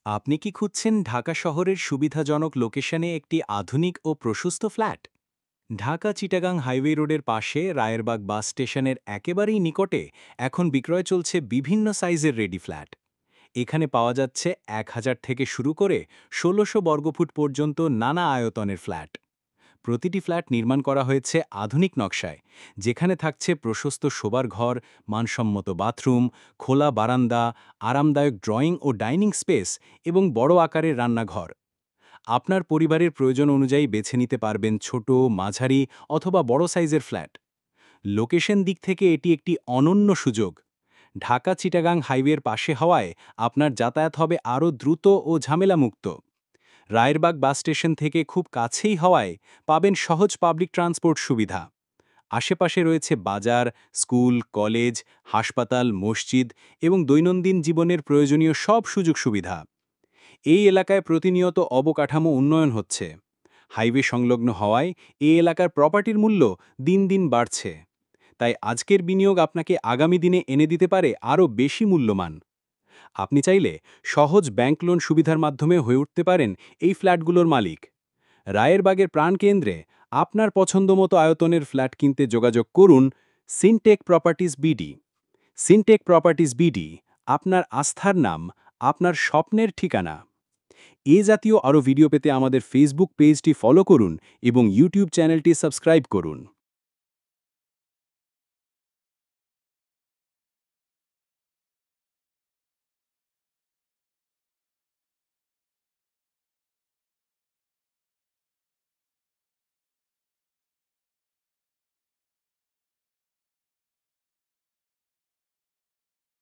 আপনি কি খুঁজছেন ঢাকা শহরের সুবিধাজনক লোকেশনে একটি আধুনিক ও প্রশস্ত ফ্ল্যাট? ঢাকা-চিটাগাং হাইওয়ে রোডের পাশে রায়েরবাগ বাস স্টেশনের একেবারেই নিকটে এখন বিক্রয় চলছে বিভিন্ন সাইজের রেডি ফ্ল্যাট। এখানে পাওয়া যাচ্ছে ১,০০০ থেকে শুরু করে ১৬০০ বর্গফুট পর্যন্ত নানা আয়তনের ফ্ল্যাট। প্রতিটি ফ্ল্যাট নির্মাণ করা হয়েছে আধুনিক নকশায়, যেখানে থাকছে প্রশস্ত শোবার ঘর, মানসম্মত বাথরুম, খোলা বারান্দা, আরামদায়ক ড্রয়িং ও ডাইনিং স্পেস এবং বড় আকারের রান্নাঘর। আপনার পরিবারের প্রয়োজন অনুযায়ী বেছে নিতে পারবেন ছোট, মাঝারি অথবা বড় সাইজের ফ্ল্যাট। লোকেশন দিক থেকে এটি একটি অনন্য সুযোগ। ঢাকা-চিটাগাং হাইওয়ের পাশে হওয়ায় আপনার যাতায়াত হবে আরও দ্রুত ও ঝামেলামুক্ত। রায়েরবাগ বাস স্টেশন থেকে খুব কাছেই হওয়ায় পাবেন সহজ পাবলিক ট্রান্সপোর্ট সুবিধা। আশেপাশে রয়েছে বাজার, স্কুল, কলেজ, হাসপাতাল, মসজিদ এবং দৈনন্দিন জীবনের প্রয়োজনীয় সব সুযোগ সুবিধা। এই এলাকায় প্রতিনিয়ত অবকাঠামো উন্নয়ন হচ্ছে। হাইওয়ে সংলগ্ন হওয়ায় এই এলাকার প্রপার্টির মূল্য দিন দিন বাড়ছে। তাই আজকের বিনিয়োগ আপনাকে আগামী দিনে এনে দিতে পারে আরও বেশি মূল্যমান। আপনি চাইলে সহজ ব্যাংক লোন সুবিধার মাধ্যমে হয়ে উঠতে পারেন এই ফ্ল্যাটগুলোর মালিক। রায়েরবাগের প্রাণকেন্দ্রে আপনার পছন্দমতো আয়তনের ফ্ল্যাট কিনতে যোগাযোগ করুন সিনটেক প্রপার্টিজ বিডি। সিনটেক প্রপার্টিজ বিডি, আপনার আস্থার নাম, আপনার স্বপ্নের ঠিকানা। এ জাতীয় আরও ভিডিও পেতে আমাদের ফেসবুক পেজটি ফলো করুন এবং ইউটিউব চ্যানেলটি সাবস্ক্রাইব করুন।